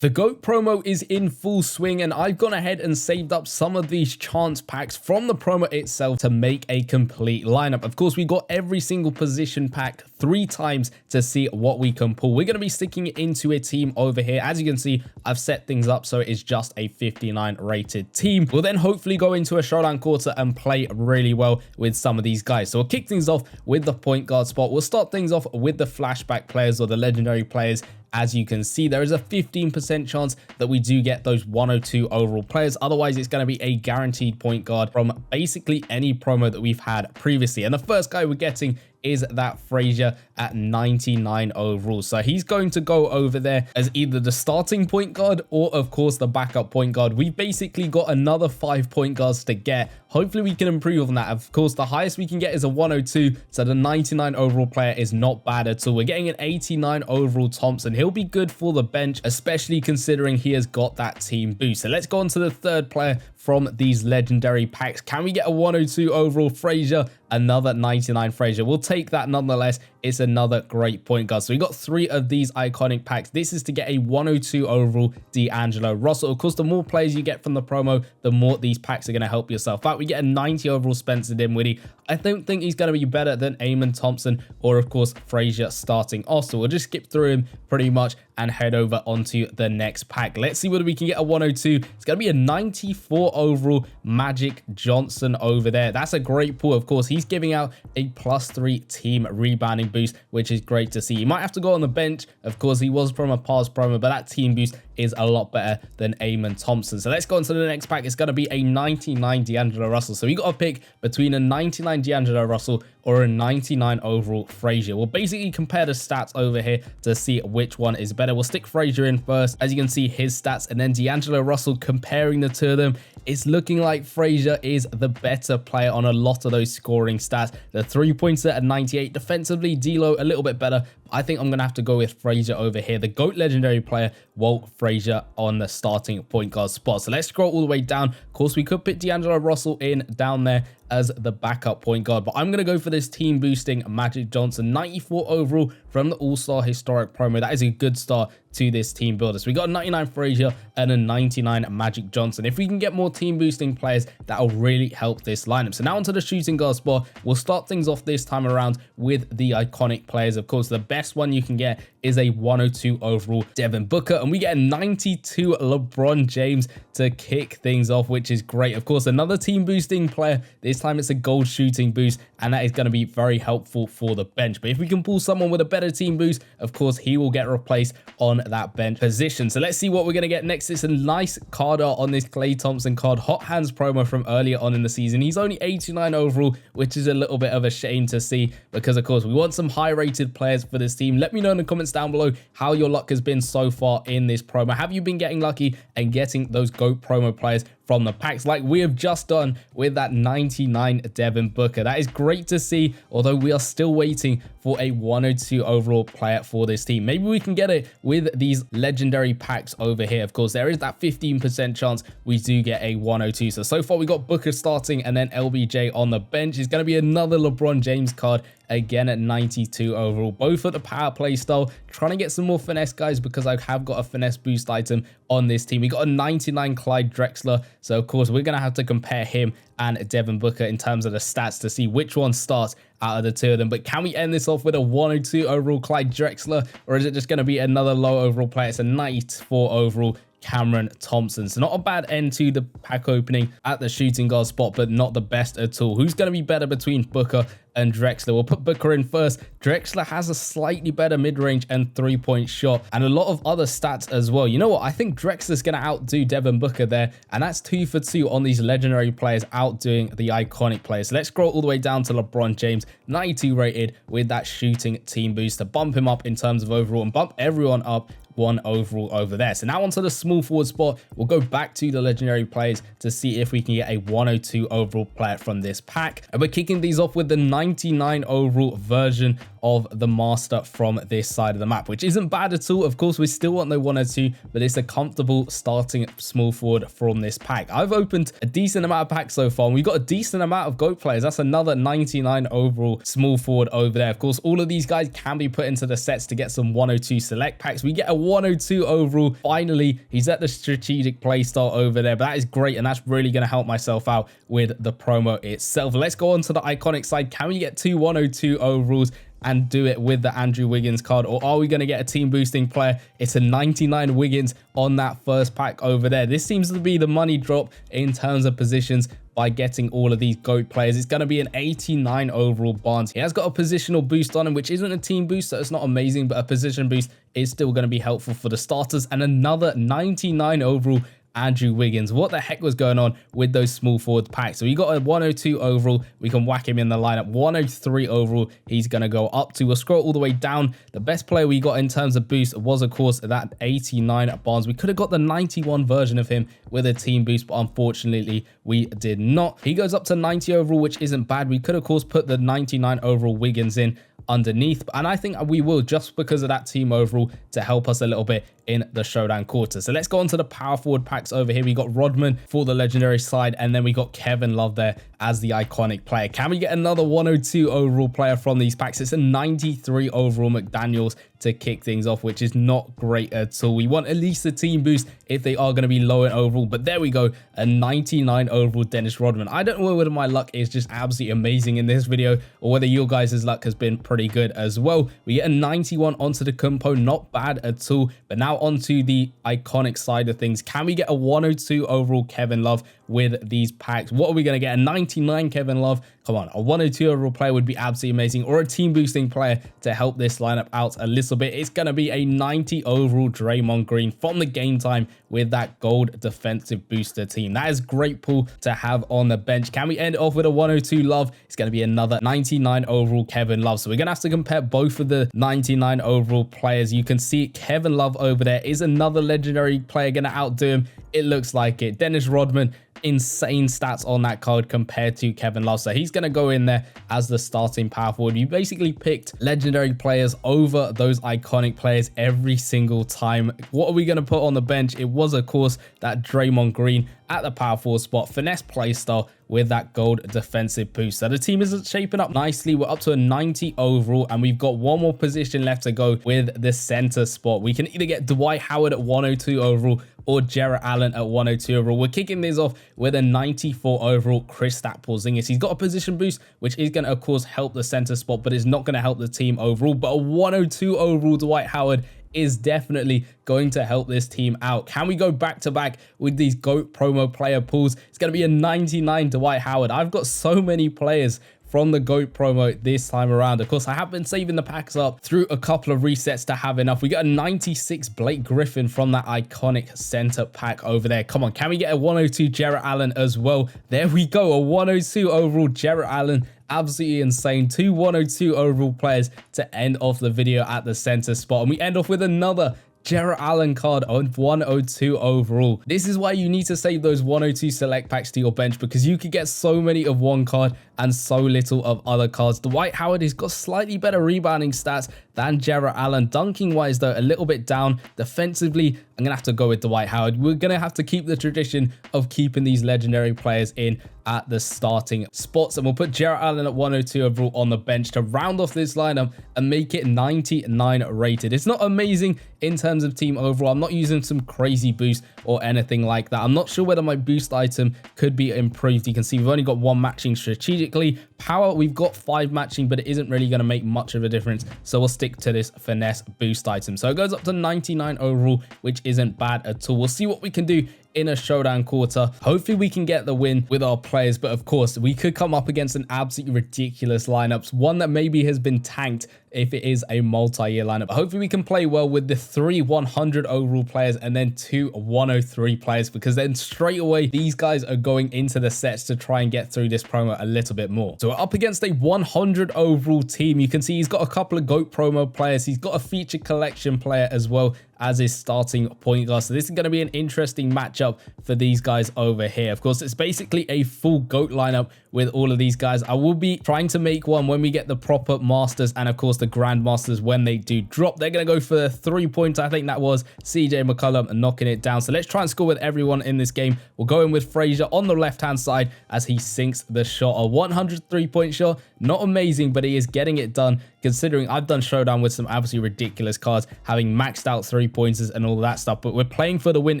The GOAT promo is in full swing, and I've gone ahead and saved up some of these chance packs from the promo itself to make a complete lineup. Of course, we got every single position pack 3 times to see what we can pull. We're going to be sticking it into a team over here. As you can see, I've set things up so it's just a 59 rated team. We'll then hopefully go into a showdown quarter and play really well with some of these guys. So we'll kick things off with the point guard spot. We'll start things off with the flashback players or the legendary players. As you can see, there is a 15% chance that we do get those 102 overall players. Otherwise, it's going to be a guaranteed point guard from basically any promo that we've had previously. And the first guy we're getting is that Frazier at 99 overall. So he's going to go over there as either the starting point guard or, of course, the backup point guard. We've basically got another 5 point guards to get. Hopefully, we can improve on that. Of course, the highest we can get is a 102. So the 99 overall player is not bad at all. We're getting an 89 overall Thompson. He'll be good for the bench, especially considering he has got that team boost. So let's go on to the third player from these legendary packs. Can we get a 102 overall Frazier? Another 99 Frazier. We'll take that nonetheless. It's another great point guard. So we got 3 of these iconic packs. This is to get a 102 overall D'Angelo Russell. Of course, the more players you get from the promo, the more these packs are going to help yourself out. We get a 90 overall Spencer Dinwiddie. I don't think he's going to be better than Amon Thompson or, of course, Frazier starting off. So we'll just skip through him pretty much and head over onto the next pack. Let's see whether we can get a 102. It's going to be a 94 overall Magic Johnson over there. That's a great pull. Of course, he's giving out a +3 team rebounding boost, which is great to see. He might have to go on the bench. Of course, he was from a past promo, but that team boost is a lot better than Amon Thompson. So let's go on to the next pack. It's going to be a 99 D'Angelo Russell. So we got to pick between a 99 D'Angelo Russell or a 99 overall Frazier. We'll basically compare the stats over here to see which one is better. We'll stick Frazier in first. As you can see, his stats, and then D'Angelo Russell, comparing the two of them, it's looking like Frazier is the better player on a lot of those scoring stats. The 3-pointer at 98, defensively, D'Lo a little bit better. I think I'm going to have to go with Frazier over here. The GOAT legendary player, Walt Frazier, on the starting point guard spot. So let's scroll all the way down. Of course, we could put D'Angelo Russell in down there as the backup point guard, but I'm going to go for this team boosting Magic Johnson, 94 overall from the All-Star Historic promo. That is a good start to this team builder. So we got a 99 Frazier and a 99 Magic Johnson. If we can get more team boosting players, that'll really help this lineup. So now onto the shooting guard spot. We'll start things off this time around with the iconic players. Of course, the best one you can get is a 102 overall Devin Booker, and we get a 92 LeBron James to kick things off, which is great. Of course, another team boosting player. This time it's a gold shooting boost, and that is going to be very helpful for the bench. But if we can pull someone with a better team boost, of course, he will get replaced on that bench position. So let's see what we're going to get next. It's a nice card art on this Klay Thompson card. Hot Hands promo from earlier on in the season. He's only 89 overall, which is a little bit of a shame to see because, of course, we want some high-rated players for this team. Let me know in the comments down below how your luck has been so far in this promo. Have you been getting lucky and getting those GOAT promo players from the packs like we have just done with that 99 Devin Booker? That is great to see, although we are still waiting for a 102 overall player for this team. Maybe we can get it with these legendary packs over here. Of course, there is that 15% chance we do get a 102. So far we got Booker starting and then LBJ on the bench. It's going to be another LeBron James card, again at 92 overall, both at the power play style. Trying to get some more finesse guys because I have got a finesse boost item on this team. We got a 99 Clyde Drexler, so of course we're going to have to compare him and Devin Booker in terms of the stats to see which one starts out of the two of them. But can we end this off with a 102 overall Clyde Drexler, or is it just going to be another low overall player? It's a 94 overall Cameron Thompson. So not a bad end to the pack opening at the shooting guard spot, but not the best at all. Who's going to be better between Booker and Drexler? We'll put Booker in first. Drexler has a slightly better mid-range and 3-point shot and a lot of other stats as well. You know what? I think Drexler's going to outdo Devin Booker there, and that's 2 for 2 on these legendary players outdoing the iconic players. So let's scroll all the way down to LeBron James, 92 rated with that shooting team boost to bump him up in terms of overall and bump everyone up 1 overall over there. So now onto the small forward spot. We'll go back to the legendary players to see if we can get a 102 overall player from this pack. And we're kicking these off with the 99 overall version of the master from this side of the map, which isn't bad at all. Of course, we still want the 102, but it's a comfortable starting small forward from this pack. I've opened a decent amount of packs so far, and we've got a decent amount of GOAT players. That's another 99 overall small forward over there. Of course, all of these guys can be put into the sets to get some 102 select packs. We get a 102 overall. Finally, he's at the strategic playstyle over there, but that is great, and that's really going to help myself out with the promo itself. Let's go on to the iconic side. Can we get two 102 overalls and do it with the Andrew Wiggins card, or are we going to get a team boosting player? It's a 99 Wiggins on that first pack over there. This seems to be the money drop in terms of positions by getting all of these GOAT players. It's going to be an 89 overall Barnes. He has got a positional boost on him, which isn't a team boost, so it's not amazing, but a position boost is still going to be helpful for the starters. And another 99 overall Andrew Wiggins. What the heck was going on with those small forward packs? So we got a 102 overall. We can whack him in the lineup. 103 overall. He's going to go up to. We'll scroll all the way down. The best player we got in terms of boost was, of course, that 89 at Barnes. We could have got the 91 version of him with a team boost, but unfortunately, we did not. He goes up to 90 overall, which isn't bad. We could, of course, put the 99 overall Wiggins in underneath, and I think we will, just because of that team overall, to help us a little bit in the showdown quarter. So let's go on to the power forward packs over here. We got Rodman for the legendary side, and then we got Kevin Love there as the iconic player. Can we get another 102 overall player from these packs? It's a 93 overall McDaniels to kick things off, which is not great at all. We want at least a team boost if they are going to be low in overall, but there we go, a 99 overall Dennis Rodman. I don't know whether my luck is just absolutely amazing in this video or whether your guys' luck has been pretty good as well. We get a 91 onto the compo, not bad at all. But now onto the iconic side of things. Can we get a 102 overall Kevin Love with these packs? What are we going to get? A 99 Kevin Love? Come on, a 102 overall player would be absolutely amazing, or a team boosting player to help this lineup out a little bit. It's going to be a 90 overall Draymond Green from the Game Time with that gold defensive booster team. That is great pull to have on the bench. Can we end it off with a 102 Love? It's going to be another 99 overall Kevin Love. So we're going to have to compare both of the 99 overall players. You can see Kevin Love over there. Is another legendary player going to outdo him? It looks like it. Dennis Rodman, insane stats on that card compared to Kevin Love, so he's going to go in there as the starting power forward. You basically picked legendary players over those iconic players every single time. What are we going to put on the bench? It was, of course, that Draymond Green at the power forward spot, finesse play style with that gold defensive boost. So the team is shaping up nicely. We're up to a 90 overall, and we've got one more position left to go with the center spot. We can either get Dwight Howard at 102 overall or Jarrett Allen at 102 overall. We're kicking this off with a 94 overall Kristaps Porzingis. He's got a position boost, which is going to, of course, help the center spot, but is not going to help the team overall. But a 102 overall Dwight Howard is definitely going to help this team out. Can we go back to back with these GOAT promo player pools? It's going to be a 99 Dwight Howard. I've got so many players from the GOAT promo this time around. Of course, I have been saving the packs up through a couple of resets to have enough. We got a 96 Blake Griffin from that iconic center pack over there. Come on, can we get a 102 Jarrett Allen as well? There we go, a 102 overall Jarrett Allen. Absolutely insane. Two 102 overall players to end off the video at the center spot. And we end off with another Jarrett Allen card on 102 overall. This is why you need to save those 102 select packs to your bench, because you could get so many of one card and so little of other cards. Dwight Howard has got slightly better rebounding stats than Jarrett Allen. Dunking wise though, a little bit down. Defensively, I'm gonna have to go with Dwight Howard. We're gonna have to keep the tradition of keeping these legendary players in at the starting spots, and we'll put Jarrett Allen at 102 overall on the bench to round off this lineup and make it 99 rated. It's not amazing in terms of team overall. I'm not using some crazy boost or anything like that. I'm not sure whether my boost item could be improved. You can see we've only got one matching strategically. Power, we've got 5 matching, but it isn't really going to make much of a difference, so we'll stick to this finesse boost item. So it goes up to 99 overall, which isn't bad at all. We'll see what we can do in a showdown quarter. Hopefully we can get the win with our players, but of course we could come up against an absolutely ridiculous lineups, one that maybe has been tanked if it is a multi-year lineup. Hopefully we can play well with the 3 100 overall players and then 2 103 players, because then straight away these guys are going into the sets to try and get through this promo a little bit more. So we're up against a 100 overall team. You can see he's got a couple of GOAT promo players. He's got a feature collection player as well as his starting point guard. So this is going to be an interesting matchup for these guys over here. Of course, it's basically a full GOAT lineup with all of these guys. I will be trying to make one when we get the proper Masters and of course the Grandmasters when they do drop. They're going to go for the 3-pointer. I think that was CJ McCollum knocking it down. So let's try and score with everyone in this game. We'll go in with Frazier on the left-hand side as he sinks the shot. A 103-point shot. Not amazing, but he is getting it done. considering I've done Showdown with some absolutely ridiculous cards, having maxed out 3-pointers and all of that stuff. But we're playing for the win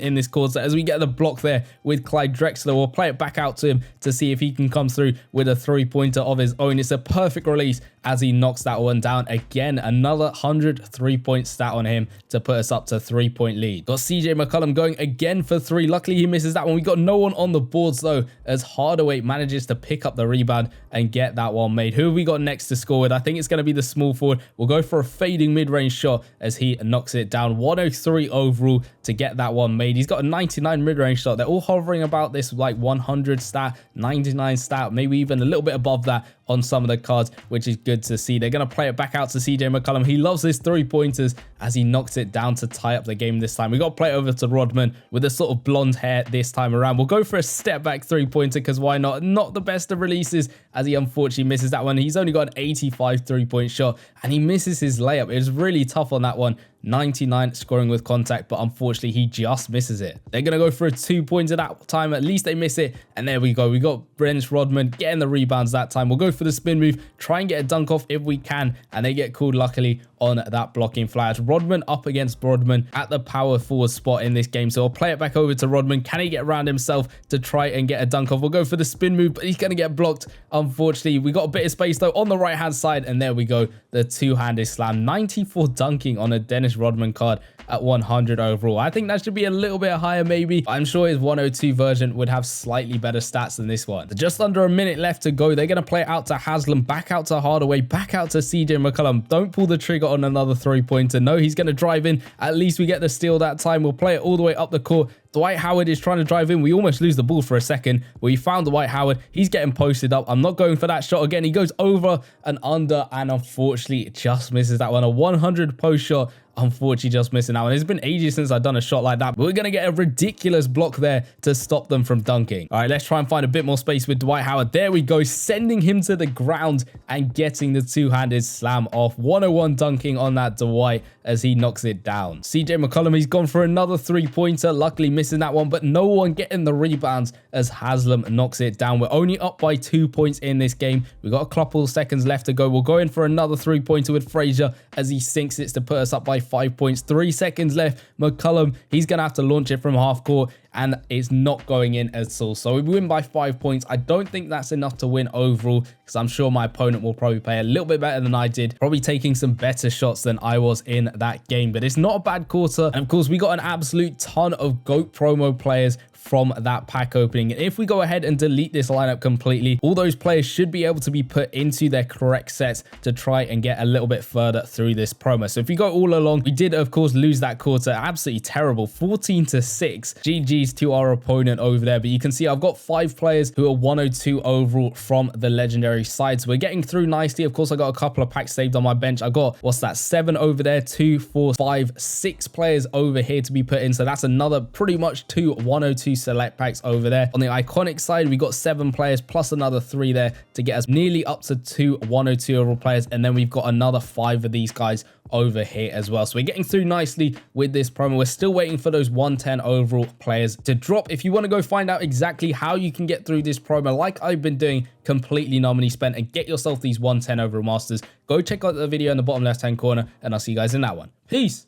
in this quarter. As we get the block there with Clyde Drexler, we'll play it back out to him to see if he can come through with a 3-pointer of his own. It's a perfect release as he knocks that one down. Again, another 100 3-point stat on him to put us up to 3-point lead. Got CJ McCollum going again for 3. Luckily, he misses that one. We got no one on the boards though, as Hardaway manages to pick up the rebound and get that one made. Who have we got next to score with? I think it's going to be the small forward. We'll go for a fading mid-range shot as he knocks it down. 103 overall to get that one made. He's got a 99 mid-range shot. They're all hovering about this like 100 stat, 99 stat, maybe even a little bit above that on some of the cards, which is good to see. They're going to play it back out to CJ McCollum. He loves his 3-pointers as he knocks it down to tie up the game this time. We got to play it over to Rodman with a sort of blonde hair this time around. We'll go for a step back 3-pointer because why not? Not the best of releases as he unfortunately misses that one. He's only got an 85 3-point shot and he misses his layup. It was really tough on that one. 99 scoring with contact, but unfortunately he just misses it. They're going to go for a 2-pointer that time. At least they miss it. And there we go. We got Brent Rodman getting the rebounds that time. We'll go for the spin move, try and get a dunk off if we can. And they get called luckily on that blocking flash. Rodman up against Brodman at the power forward spot in this game. So I'll play it back over to Rodman. Can he get around himself to try and get a dunk off? We'll go for the spin move, but he's going to get blocked. Unfortunately, we got a bit of space though on the right hand side. And there we go. The two-handed slam. 94 dunking on a Dennis Rodman card at 100 overall. I think that should be a little bit higher maybe. I'm sure his 102 version would have slightly better stats than this one. Just under a minute left to go. They're going to play it out to Haslam, back out to Hardaway, back out to CJ McCollum. Don't pull the trigger on another 3-pointer. No, he's going to drive in. At least we get the steal that time. We'll play it all the way up the court. Dwight Howard is trying to drive in. We almost lose the ball for a second. We found Dwight Howard. He's getting posted up. I'm not going for that shot again. He goes over and under and unfortunately it just misses that one. A 100 post shot. Unfortunately just missing out. And it's been ages since I've done a shot like that. But we're going to get a ridiculous block there to stop them from dunking. All right, let's try and find a bit more space with Dwight Howard. There we go. Sending him to the ground and getting the two-handed slam off. 101 dunking on that Dwight as he knocks it down. CJ McCollum, he's gone for another 3-pointer. Luckily missing that one, but no one getting the rebounds as Haslam knocks it down. We're only up by 2 points in this game. We've got a couple of seconds left to go. We'll go in for another 3-pointer with Frazier as he sinks it to put us up by 5 points. 3 seconds left. McCollum, he's going to have to launch it from half court and it's not going in at all. So we win by 5 points. I don't think that's enough to win overall because I'm sure my opponent will probably play a little bit better than I did, probably taking some better shots than I was in that game. But it's not a bad quarter. And of course, we got an absolute ton of GOAT promo players from that pack opening. If we go ahead and delete this lineup completely, all those players should be able to be put into their correct sets to try and get a little bit further through this promo. So if you go all along, we did of course lose that quarter. Absolutely terrible. 14-6. GG's to our opponent over there. But you can see I've got 5 players who are 102 overall from the legendary side. So we're getting through nicely. Of course, I got a couple of packs saved on my bench. I got, what's that, 7 over there, 2, 4, 5, 6 players over here to be put in. So that's another pretty much 2 102 select packs over there. On the iconic side, we got 7 players plus another 3 there to get us nearly up to 2 102 overall players. And then we've got another 5 of these guys over here as well. So we're getting through nicely with this promo. We're still waiting for those 110 overall players to drop. If you want to go find out exactly how you can get through this promo like I've been doing, completely no money spent, and get yourself these 110 overall masters, go check out the video in the bottom left hand corner and I'll see you guys in that one. Peace.